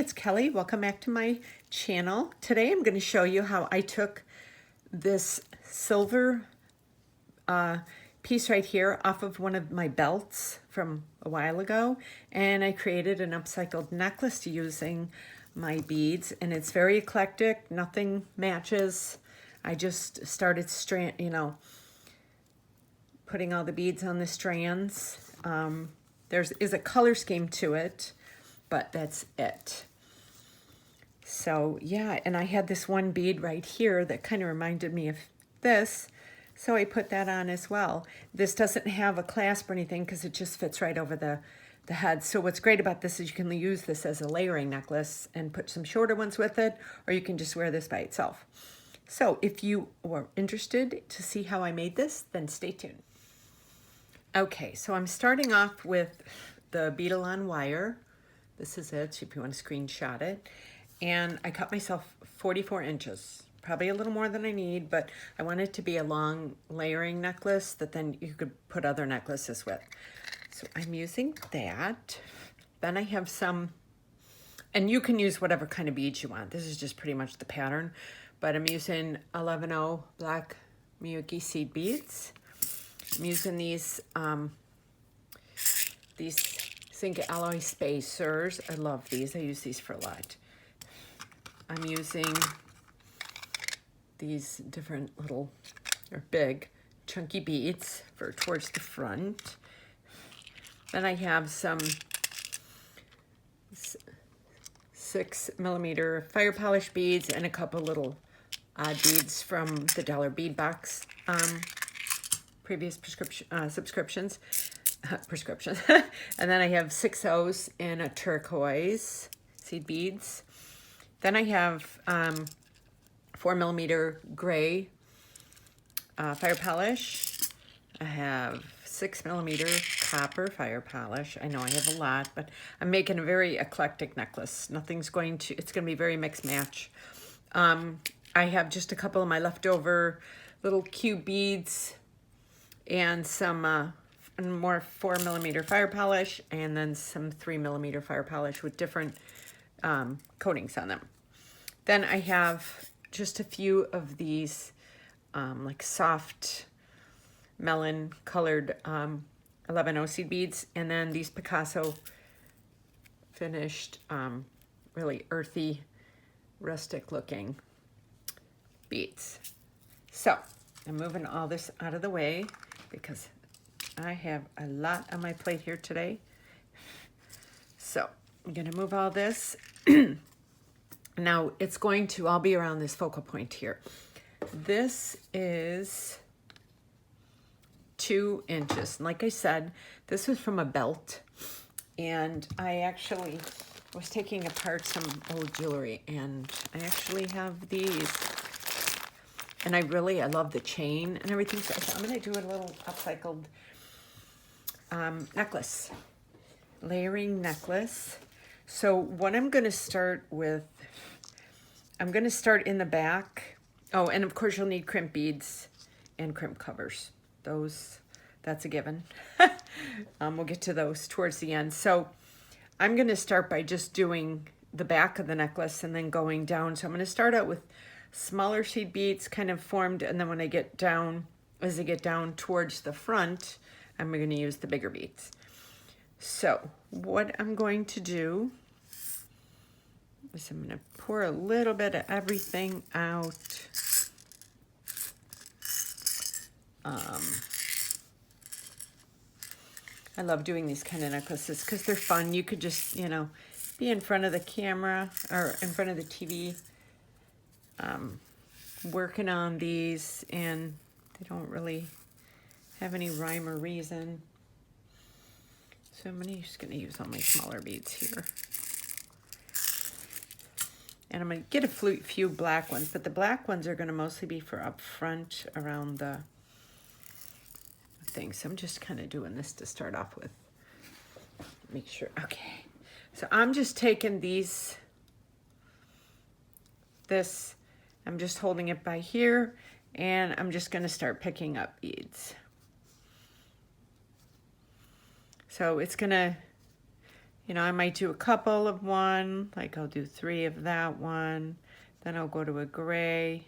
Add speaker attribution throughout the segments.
Speaker 1: it's Kelly. Welcome back to my channel. Today I'm going to show you how I took this silver piece right here off of one of my belts from a while ago, and I created an upcycled necklace using my beads, and it's very eclectic. Nothing matches. I just started putting all the beads on the strands. There is a color scheme to it, but that's it. So yeah, and I had this one bead right here that kind of reminded me of this, so I put that on as well. This doesn't have a clasp or anything because it just fits right over the head. So what's great about this is you can use this as a layering necklace and put some shorter ones with it, or you can just wear this by itself. So if you are interested to see how I made this, then stay tuned. Okay, so I'm starting off with the Beaded on wire. This is it, if you want to screenshot it. And I cut myself 44 inches, probably a little more than I need, but I want it to be a long layering necklace that then you could put other necklaces with. So I'm using that. Then I have some, and you can use whatever kind of beads you want. This is just pretty much the pattern, but I'm using 11-0 black Miyuki seed beads. I'm using these zinc alloy spacers. I love these. I use these for a lot. I'm using these different little, or big, chunky beads for towards the front. Then I have some 6mm fire polish beads and a couple little odd beads from the dollar bead box. Previous subscriptions, prescriptions. And then I have 6 O's in a turquoise seed beads. Then I have 4mm gray fire polish. I have 6mm copper fire polish. I know I have a lot, but I'm making a very eclectic necklace. It's going to be very mix match. I have just a couple of my leftover little cube beads and some more 4mm fire polish, and then some 3mm fire polish with different coatings on them. Then I have just a few of these like soft melon colored 11-0 seed beads, and then these Picasso finished really earthy, rustic looking beads. So I'm moving all this out of the way because I have a lot on my plate here today. So I'm going to move all this. Now it's going to all be around this focal point here. This is 2 inches. And like I said, this was from a belt. And I actually was taking apart some old jewelry, and I actually have these. And I love the chain and everything. So I'm going to do a little upcycled necklace, layering necklace. So what I'm going to start with, I'm going to start in the back. Oh, and of course you'll need crimp beads and crimp covers. That's a given. We'll get to those towards the end. So I'm going to start by just doing the back of the necklace and then going down. So I'm going to start out with smaller seed beads kind of formed, and then when I get down, as I get down towards the front, I'm going to use the bigger beads. So what I'm going to do is I'm going to pour a little bit of everything out. I love doing these kind of necklaces because they're fun. You could just, be in front of the camera or in front of the TV working on these, and they don't really have any rhyme or reason. So I'm just going to use all my smaller beads here. And I'm going to get a few black ones, but the black ones are going to mostly be for up front around the thing. So I'm just kind of doing this to start off with. Make sure. Okay. So I'm just taking I'm just holding it by here, and I'm just going to start picking up beads. So it's going to You know, I might do a couple of one, like I'll do 3 of that one, then I'll go to a gray,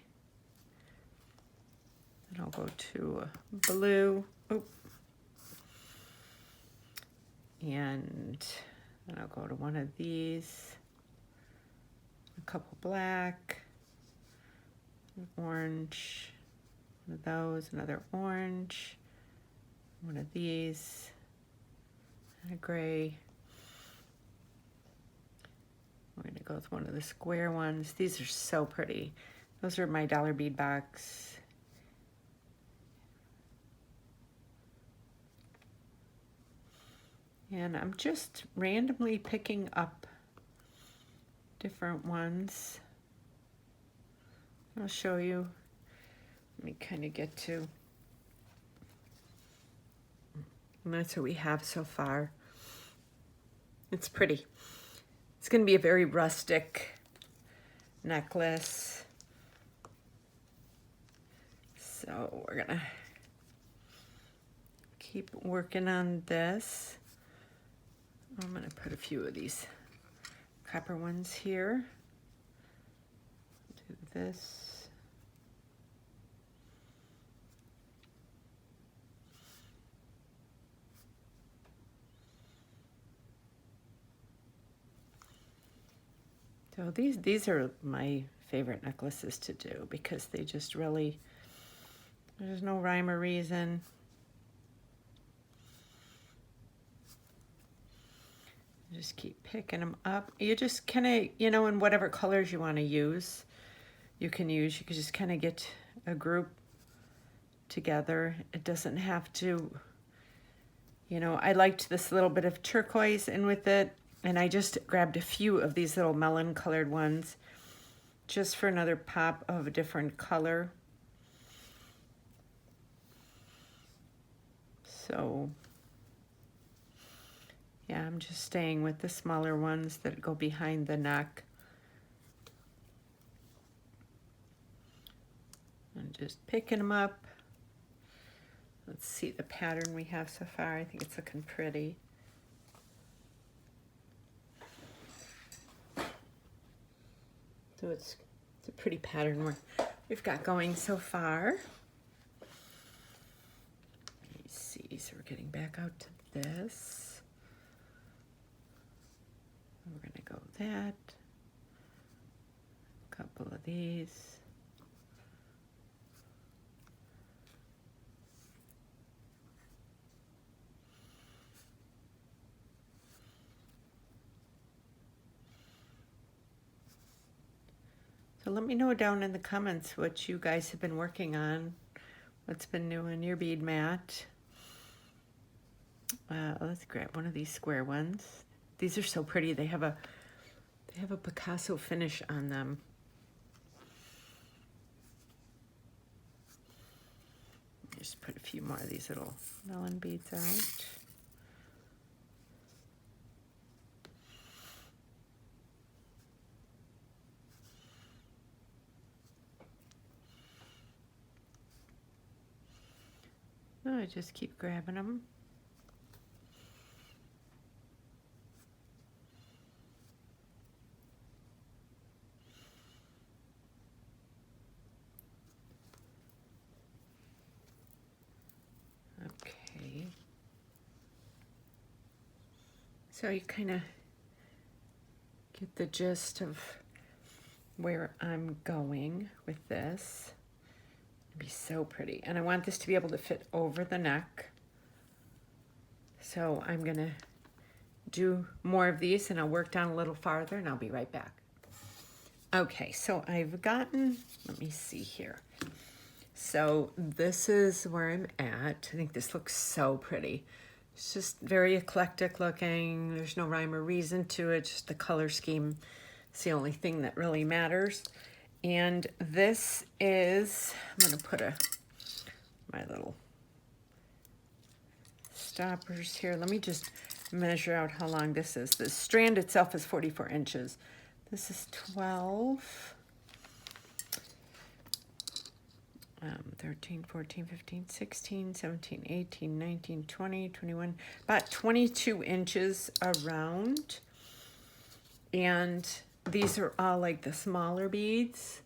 Speaker 1: then I'll go to a blue, and then I'll go to one of these, a couple black, an orange, one of those, another orange, one of these, and a gray. We're going to go with one of the square ones. These are so pretty. Those are my dollar bead box. And I'm just randomly picking up different ones. I'll show you. Let me kind of get to. And that's what we have so far. It's pretty. It's going to be a very rustic necklace. So we're going to keep working on this. I'm going to put a few of these copper ones here. Do this. So these are my favorite necklaces to do because they just really, there's no rhyme or reason. Just keep picking them up. You just kind of, you know, in whatever colors you want to use, you can just kind of get a group together. It doesn't have to, you know, I liked this little bit of turquoise in with it. And I just grabbed a few of these little melon colored ones just for another pop of a different color. So, yeah, I'm just staying with the smaller ones that go behind the neck. And just picking them up. Let's see the pattern we have so far. I think it's looking pretty. So it's a pretty pattern we've got going so far. Let me see, so we're getting back out to this. We're gonna go that. A couple of these. So let me know down in the comments what you guys have been working on, what's been new in your bead mat. Let's grab one of these square ones. These are so pretty. They have a Picasso finish on them. Just put a few more of these little melon beads out. I just keep grabbing them. Okay. So you kind of get the gist of where I'm going with this. Be so pretty, and I want this to be able to fit over the neck, so I'm gonna do more of these and I'll work down a little farther and I'll be right back. Okay, so I've gotten, let me see here, so this is where I'm at. I think this looks so pretty. It's just very eclectic looking. There's no rhyme or reason to it, just the color scheme. It's the only thing that really matters. And this is, I'm going to put my little stoppers here. Let me just measure out how long this is. The strand itself is 44 inches. This is 12. 13, 14, 15, 16, 17, 18, 19, 20, 21, about 22 inches around. And these are all like the smaller beads.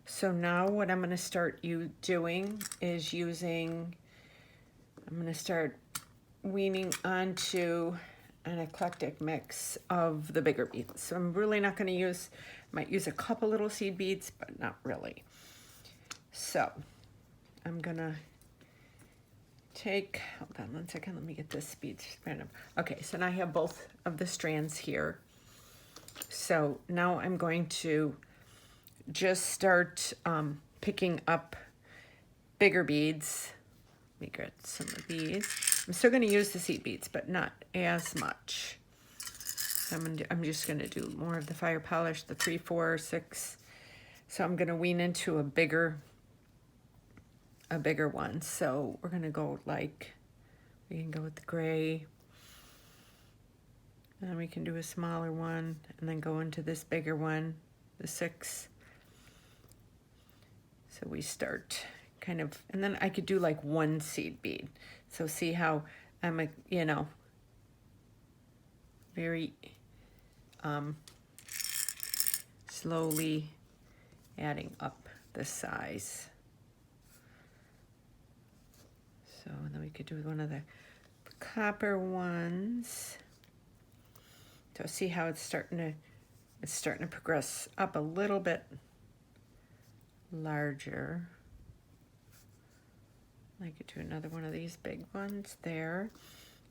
Speaker 1: So now what I'm going to start doing is I'm going to start weaning onto an eclectic mix of the bigger beads. So I'm really not going to might use a couple little seed beads, but not really. So I'm going to hold on one second, let me get this bead spread up. Okay, so now I have both of the strands here. So now I'm going to just start picking up bigger beads. Let me get some of these. I'm still going to use the seed beads, but not as much. I'm just going to do more of the fire polish, the 3, 4, 6. So I'm going to wean into a bigger one. So we're going to go we can go with the gray. And then we can do a smaller one and then go into this bigger one, the 6. So we start kind of, and then I could do like one seed bead. So see how I'm, very slowly adding up the size. So then we could do one of the copper ones. So see how it's starting to progress up a little bit larger. I could do another one of these big ones there.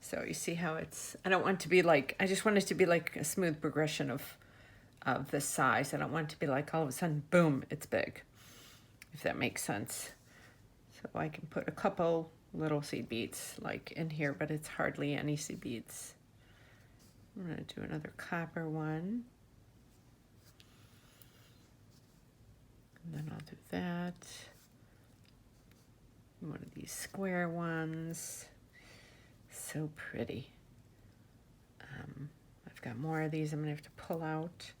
Speaker 1: So you see how I don't want it to be I just want it to be like a smooth progression of the size. I don't want it to be like all of a sudden, boom, it's big, if that makes sense. So I can put a couple little seed beads in here, but it's hardly any seed beads. I'm going to do another copper one. And then I'll do that. One of these square ones. So pretty. I've got more of these I'm going to have to pull out.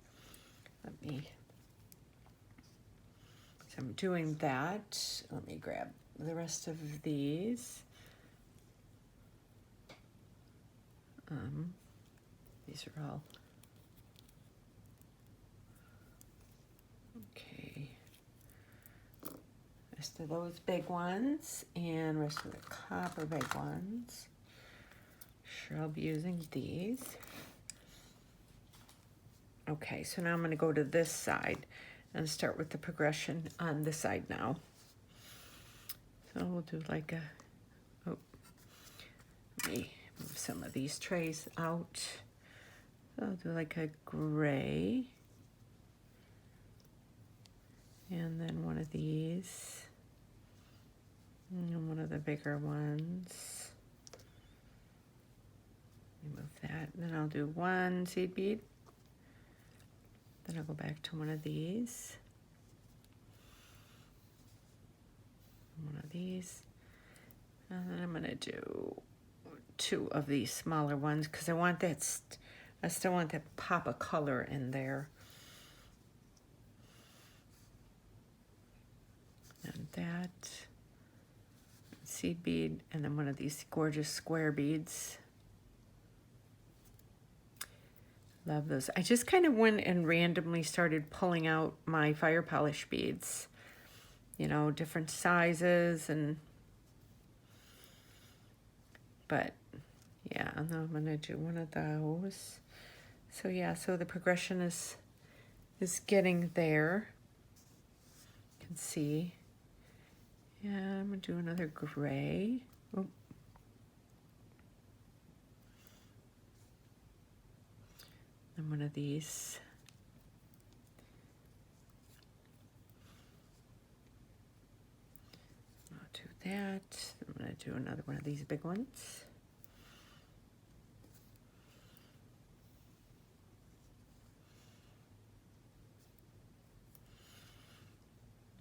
Speaker 1: So I'm doing that. Let me grab the rest of these. These are all okay. Rest of those big ones and rest of the copper big ones. Sure, I'll be using these. Okay, so now I'm going to go to this side and start with the progression on this side now. So we'll do let me move some of these trays out. So I'll do like a gray. And then one of these. And one of the bigger ones. Remove that. And then I'll do one seed bead. Then I'll go back to one of these. One of these. And then I'm going to do 2 of these smaller ones because I want that, I still want that pop of color in there. And that seed bead, and then one of these gorgeous square beads. Love those. I just kind of went and randomly started pulling out my fire polish beads, different sizes, but yeah, and then I'm gonna do one of those. So yeah, so the progression is getting there. You can see. Yeah, I'm gonna do another gray. Oh. And one of these. I'll do that. I'm gonna do another one of these big ones.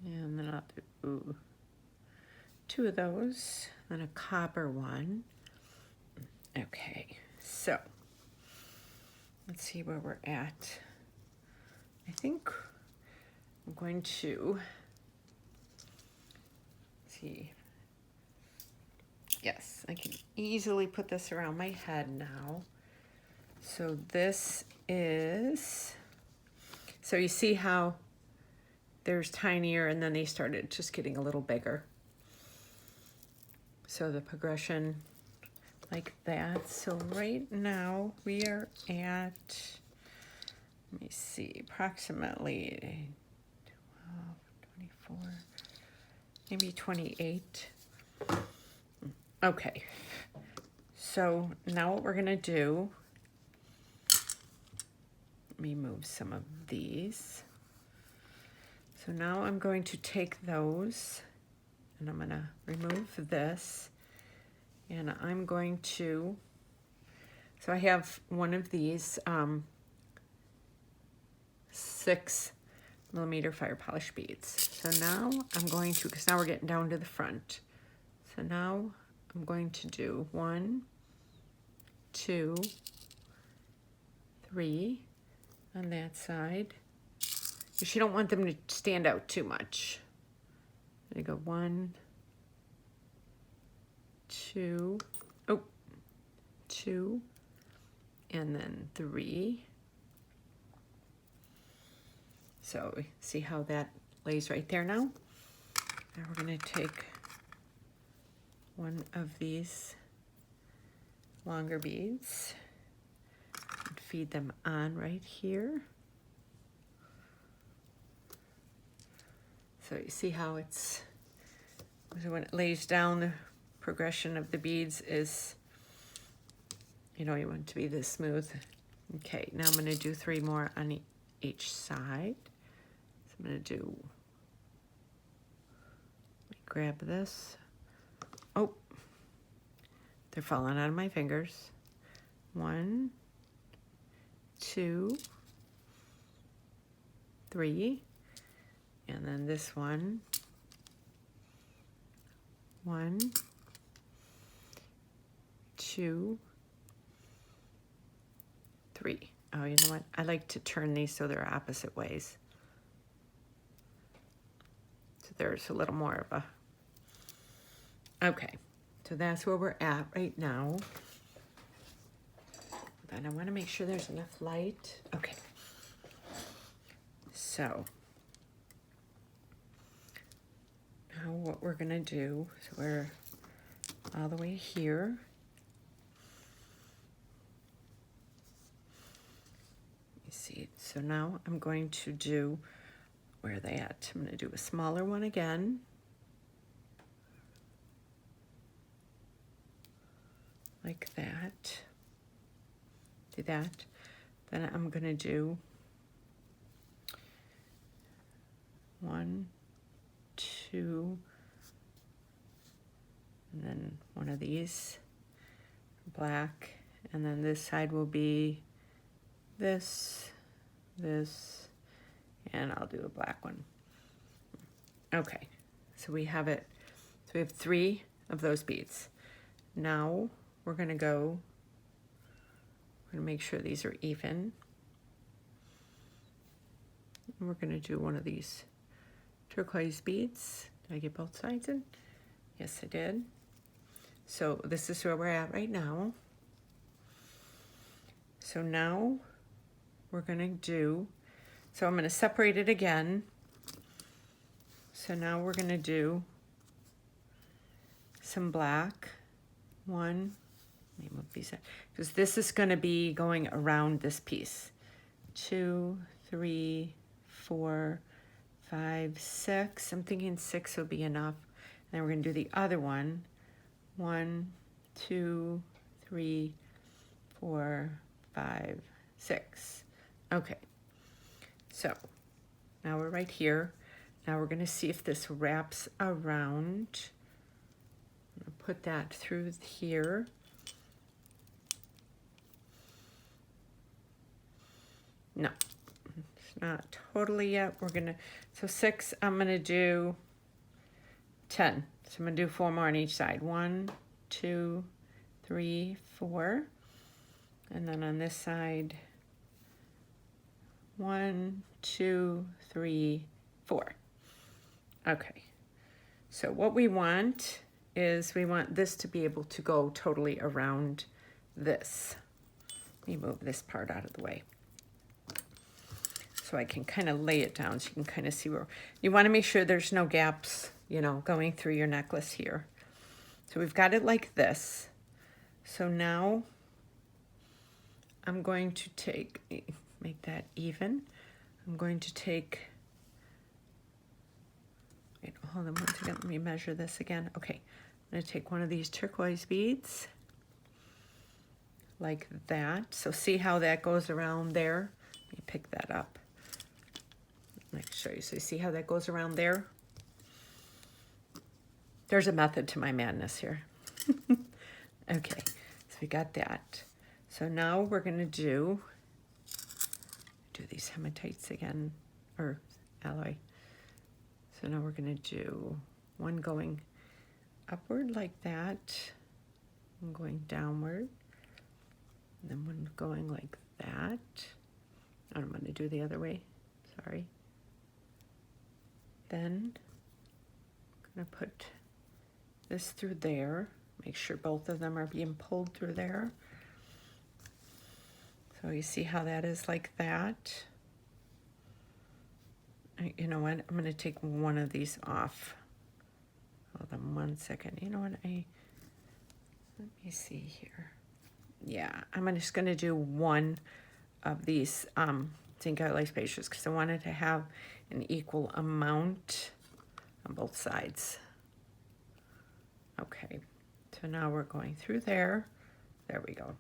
Speaker 1: And then I'll do 2 of those, and a copper one. Okay, so let's see where we're at. I think I'm going to see. Yes, I can easily put this around my head now. So this is, so you see how there's tinier and then they started just getting a little bigger. So the progression like that. So right now we are at, let me see, approximately 12, 24, maybe 28. Okay, so now what we're gonna do, let me move some of these. So now I'm going to take those and I'm gonna remove this and I'm going to, so I have one of these 6mm fire polish beads. So now I'm going to, because now we're getting down to the front. So now I'm going to do 1, 2, 3 on that side. Because you don't want them to stand out too much. I go 1, 2, oh, 2, and then 3. So see how that lays right there now? Now we're going to take one of these longer beads and feed them on right here. So you see how it's, so when it lays down, the progression of the beads is, you know, you want it to be this smooth. Okay, now I'm going to do 3 more on each side. So I'm going to do, grab this. Oh, they're falling out of my fingers. 1, 2, 3. And then this one, 1, 2, 3. Oh, you know what? I like to turn these so they're opposite ways. So there's a little more of a, okay. So that's where we're at right now. But I want to make sure there's enough light. Okay. So now what we're going to do, so we're all the way here. You see, so now I'm going to do, where are they at? I'm going to do a smaller one again. Like that. Do that. Then I'm going to do 1, 2, and then one of these black, and then this side will be this, and I'll do a black one. Okay, so we have it. So we have 3 of those beads. Now we're going to go, we're going to make sure these are even. And we're going to do one of these turquoise beads. Did I get both sides in? Yes, I did. So this is where we're at right now. So now we're going to do, so I'm going to separate it again. So now we're going to do some black. 1, let me move these out, because this is going to be going around this piece. 2, 3, 4, 5, 6. I'm thinking 6 will be enough. And then we're going to do the other one. 1, 2, 3, 4, 5, 6. Okay. So now we're right here. Now we're going to see if this wraps around. I'm going to put that through here. No, it's not totally yet. We're going to, so 6, I'm going to do 10. So I'm going to do 4 more on each side. 1, 2, 3, 4. And then on this side, 1, 2, 3, 4. Okay. So what we want is we want this to be able to go totally around this. Let me move this part out of the way so I can kind of lay it down so you can kind of see where you want to make sure there's no gaps, you know, going through your necklace here. So we've got it like this. So now I'm going to make that even. I'm going to take, wait, hold on one second, let me measure this again. Okay, I'm going to take one of these turquoise beads like that. So see how that goes around there? Let me pick that up. Let me show you. So you see how that goes around there? There's a method to my madness here. Okay, so we got that. So now we're going to do these hematites again, or alloy. So now we're going to do one going upward like that, one going downward, and then one going like that. I'm going to do the other way, sorry. Then I'm going to put this through there, make sure both of them are being pulled through there. So you see how that is like that. You know what, I'm going to take one of these off. Hold on one second. You know what, let me see here. Yeah, I'm just going to do one of these zinc alloy spacers because I wanted to have an equal amount on both sides. Okay, so now we're going through there. There we go.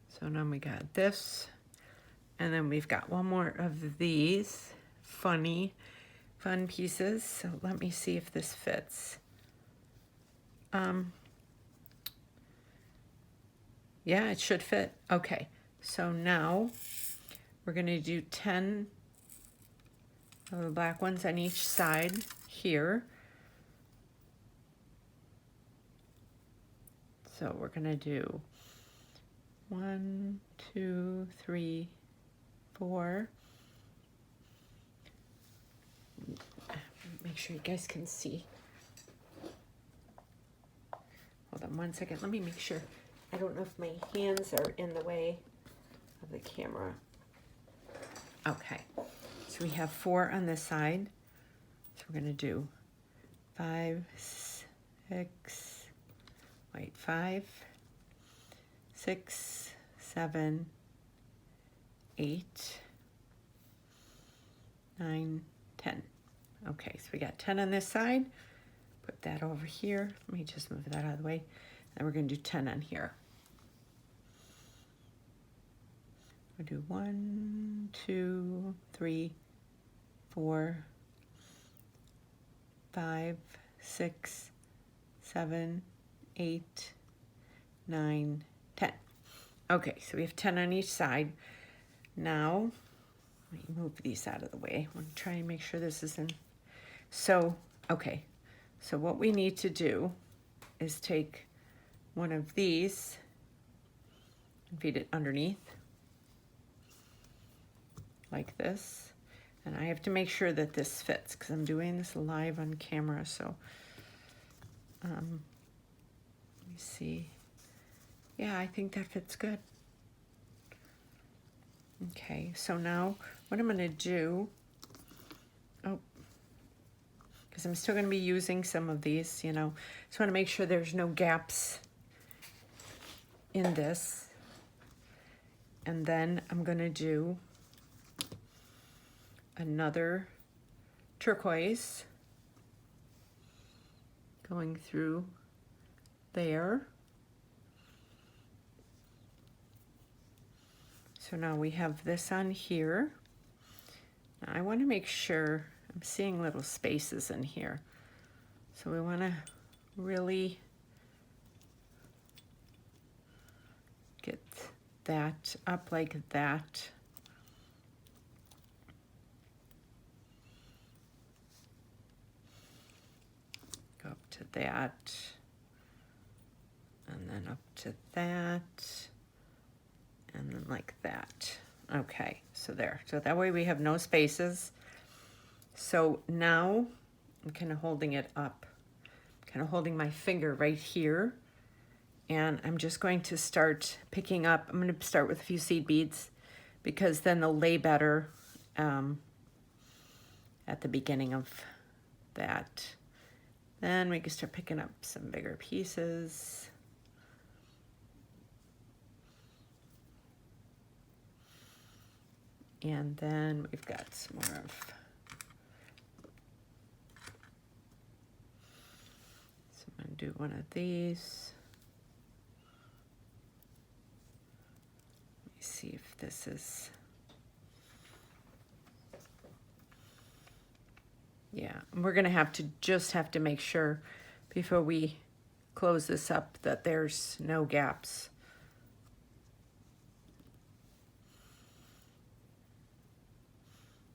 Speaker 1: So now we got this, and then we've got one more of these fun pieces. So let me see if this fits. Yeah, it should fit. Okay, so now we're going to do 10 of the black ones on each side here. So we're going to do 1, 2, 3, 4. Make sure you guys can see. Hold on one second. Let me make sure. I don't know if my hands are in the way of the camera. Okay. So we have 4 on this side. So we're going to do 5, 6, 7, 8, 9, 10. Okay, so we got 10 on this side. Put that over here. Let me just move that out of the way. Then we're going to do 10 on here. We'll do 1, 2, 3, 4, 5, 6, 7, 8, 9, 10. Okay, so we have 10 on each side. Now, let me move these out of the way. I want to try and make sure this is in. So, okay, so what we need to do is take one of these and feed it underneath like this. And I have to make sure that this fits because I'm doing this live on camera. So let me see. Yeah, I think that fits good. Okay, so now what I'm going to do, because I'm still going to be using some of these, you know, just want to make sure there's no gaps in this. And then I'm going to do another turquoise going through there. So now we have this on here. Now I want to make sure I'm seeing little spaces in here. So we want to really get that up like that. Go up to that. And then up to that. And then like that. Okay, so there. So that way we have no spaces. So now I'm kind of holding it up, kind of holding my finger right here. And I'm just going to start picking up. I'm going to start with a few seed beads because then they'll lay better at the beginning of that. Then we can start picking up some bigger pieces. And then we've got some more of, so I'm going to do one of these. Let me see if this is, yeah, we're going to have to make sure before we close this up that there's no gaps.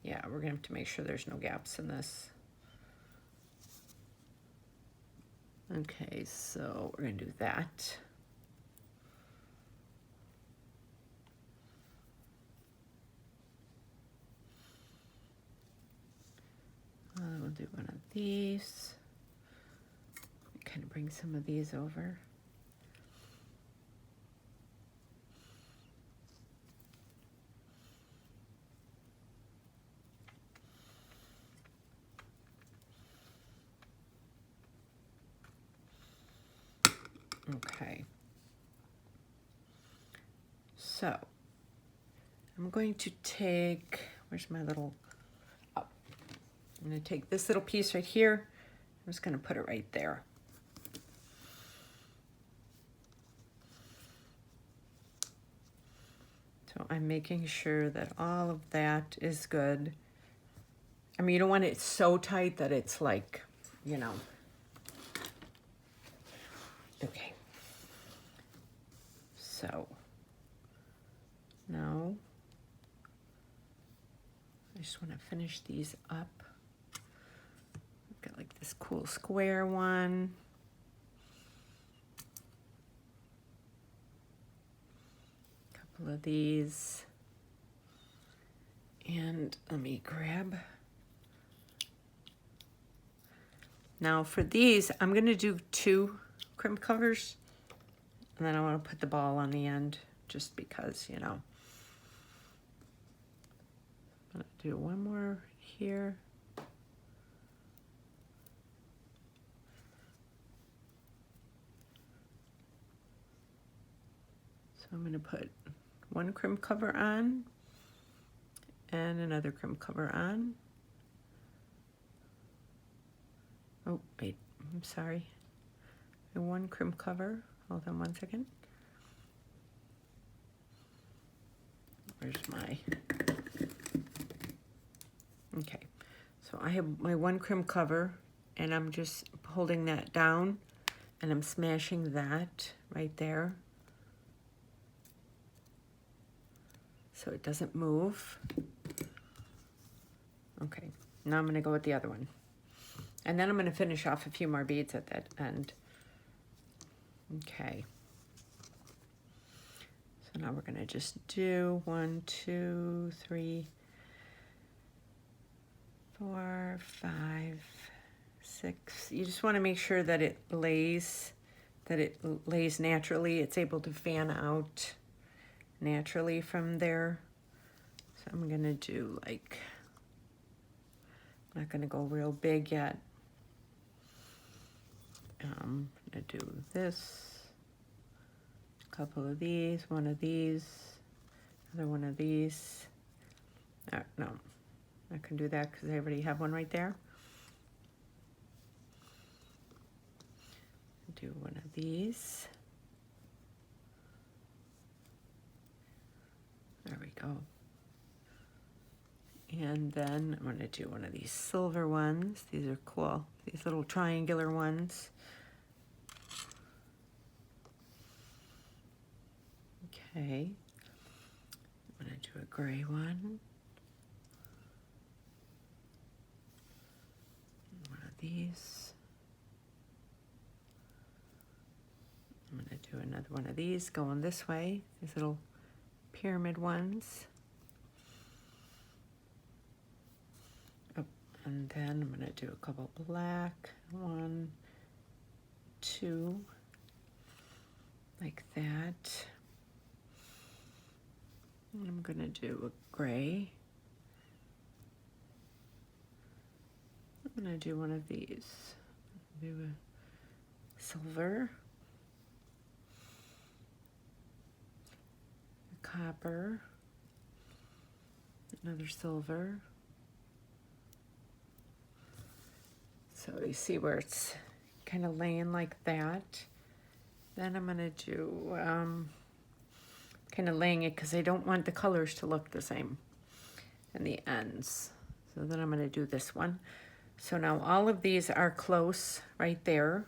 Speaker 1: Yeah, we're going to have to make sure there's no gaps in this. Okay, so we're going to do that. We'll do one of these. Kind of bring some of these over. Okay. So I'm going to take, where's my little, oh, I'm going to take this little piece right here. I'm just going to put it right there. So I'm making sure that all of that is good. I mean, you don't want it so tight that it's like, you know. Okay. So now I just want to finish these up. I've got like this cool square one. Couple of these. And let me grab. Now for these, I'm going to do 2 crimp covers. And then I want to put the ball on the end just because, you know. I'm going to do one more here. So I'm going to put 1 crimp cover on and another crimp cover on. Oh, wait, I'm sorry. 1 crimp cover. Hold on one second. Where's my... Okay, so I have my 1 crimp cover, and I'm just holding that down, and I'm smashing that right there. So it doesn't move. Okay, now I'm gonna go with the other one. And then I'm gonna finish off a few more beads at that end. Okay. So now we're gonna just do 1, 2, 3, 4, 5, 6. You just want to make sure that it lays naturally. It's able to fan out naturally from there. So I'm gonna do like, I'm not gonna go real big yet. I'm gonna do this, a couple of these, one of these, another one of these. No, I can do that because I already have one right there. Do one of these. There we go. And then I'm going to do one of these silver ones. These are cool. These little triangular ones. Okay. I'm going to do a gray one. One of these. I'm going to do another one of these going this way. These little pyramid ones. Oh, And then I'm going to do a couple black, 1, 2, like that. And I'm going to do a gray. I'm going to do one of these. Do a silver, a copper, another silver. So you see where it's kind of laying like that. Then I'm going to do kind of laying it because I don't want the colors to look the same in the ends. So then I'm going to do this one. So now all of these are close right there.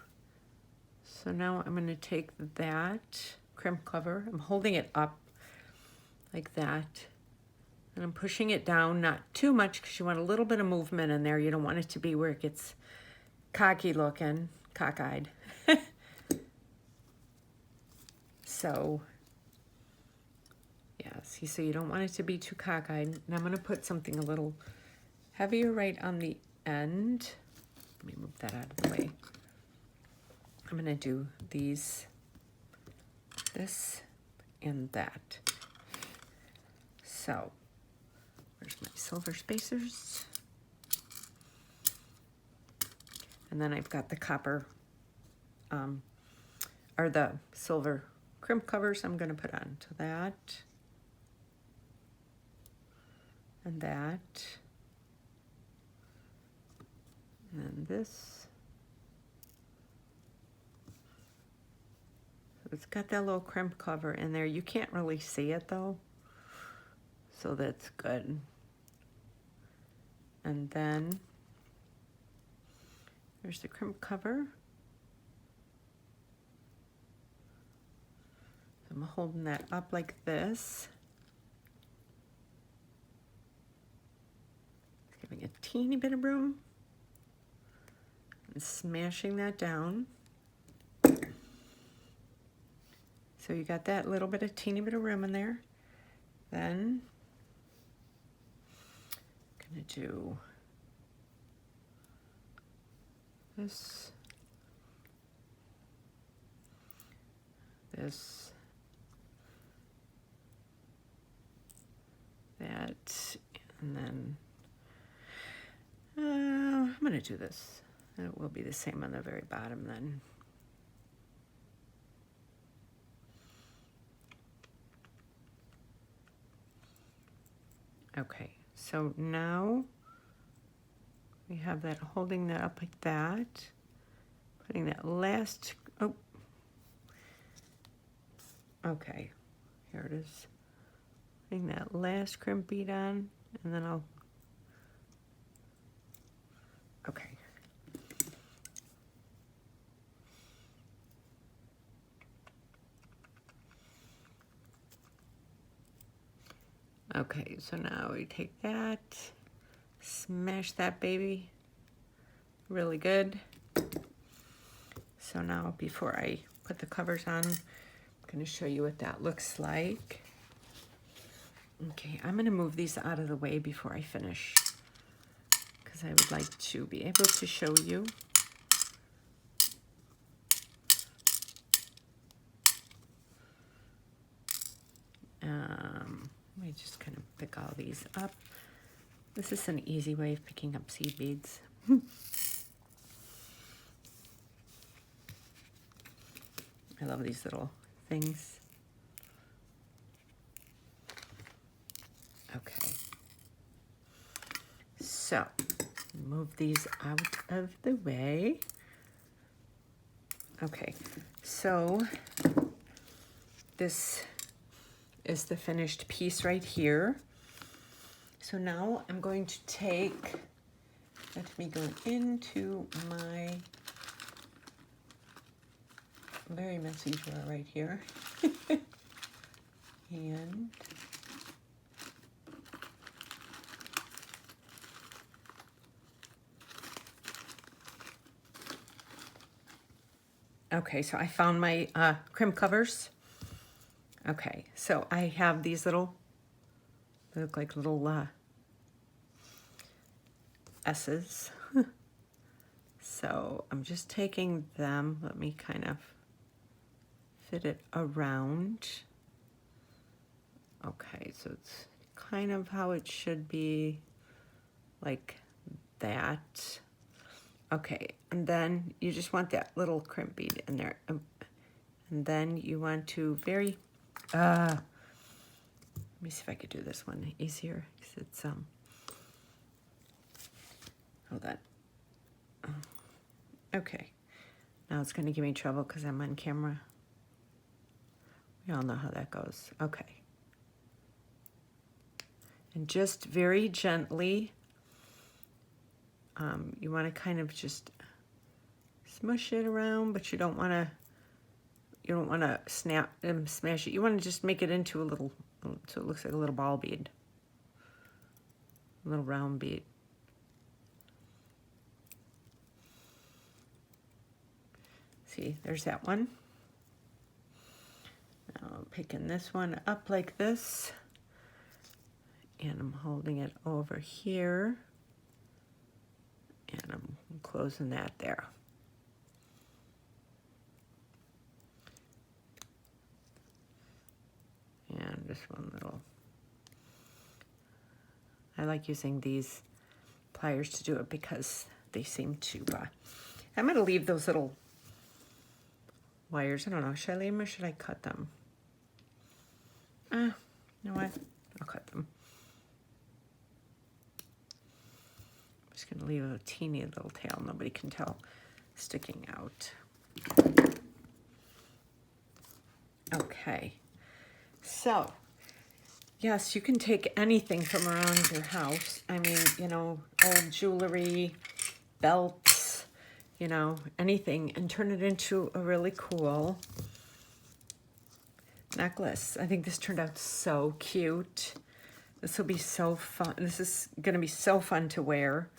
Speaker 1: So now I'm going to take that crimp cover. I'm holding it up like that. And I'm pushing it down, not too much because you want a little bit of movement in there. You don't want it to be where it gets cocky looking, cockeyed. So, yeah, see, so you don't want it to be too cockeyed. And I'm going to put something a little heavier right on the end. Let me move that out of the way. I'm going to do these, this, and that. So, where's my silver spacers? And then I've got the copper, or the silver crimp covers I'm going to put on to that. And that. And then this. So it's got that little crimp cover in there. You can't really see it though. So that's good. And then there's the crimp cover. So I'm holding that up like this. Giving a teeny bit of room. And smashing that down. So you got that little bit of teeny bit of room in there. Then I'm gonna do this, this, that, and then I'm gonna do this. It will be the same on the very bottom then. Okay, so now we have that, holding that up like that, putting that last, oh, okay, here it is. Putting that last crimp bead on, and then I'll, okay. Okay, so now we take that, smash that baby really good. So now before I put the covers on, I'm going to show you what that looks like. Okay, I'm going to move these out of the way before I finish because I would like to be able to show you. Let me just kind of pick all these up. This is an easy way of picking up seed beads. I love these little things. Okay. So, move these out of the way. Okay, so this is the finished piece right here. So now I'm going to take, let me go into my very messy drawer right here. And okay, so I found my crimp covers. Okay, so I have these little, they look like little S's. So I'm just taking them, let me kind of fit it around. Okay, so it's kind of how it should be, like that. Okay, and then you just want that little crimp bead in there. And then you want to let me see if I could do this one easier, because it's, hold on. Okay, now it's gonna give me trouble because I'm on camera. We all know how that goes. Okay. And just very gently, you want to kind of just smush it around, but you don't want to snap and smash it. You want to just make it into a little, so it looks like a little ball bead, a little round bead. See, there's that one. Now I'm picking this one up like this, and I'm holding it over here, and I'm closing that there. And just one little, I like using these pliers to do it because they seem to, I'm going to leave those little wires. I don't know, should I leave them or should I cut them? You know what? I'll cut them. I'm just going to leave a teeny little tail, nobody can tell, sticking out. Okay, so yes, you can take anything from around your house. I mean, you know, old jewelry, belts, you know, anything, and turn it into a really cool necklace. I think this turned out so cute. This will be so fun. This is going to be so fun to wear.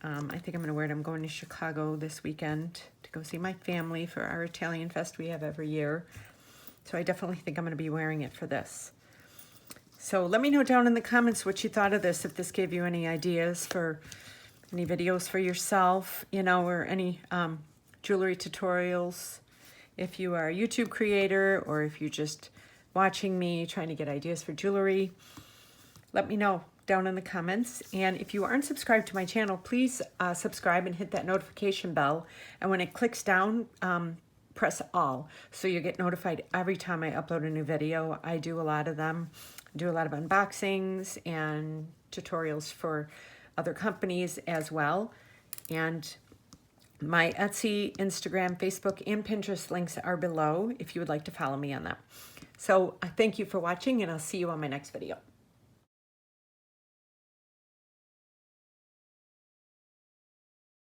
Speaker 1: I think I'm going to wear it. I'm going to Chicago this weekend to go see my family for our Italian fest we have every year. So I definitely think I'm going to be wearing it for this. So let me know down in the comments what you thought of this, if this gave you any ideas for any videos for yourself, you know, or any jewelry tutorials. If you are a YouTube creator or if you're just watching me trying to get ideas for jewelry, let me know down in the comments. And if you aren't subscribed to my channel, please subscribe and hit that notification bell. And when it clicks down, press all, so you get notified every time I upload a new video. I do a lot of them. I do a lot of unboxings and tutorials for other companies as well. And my Etsy, Instagram, Facebook, and Pinterest links are below if you would like to follow me on that. So I thank you for watching, and I'll see you on my next video.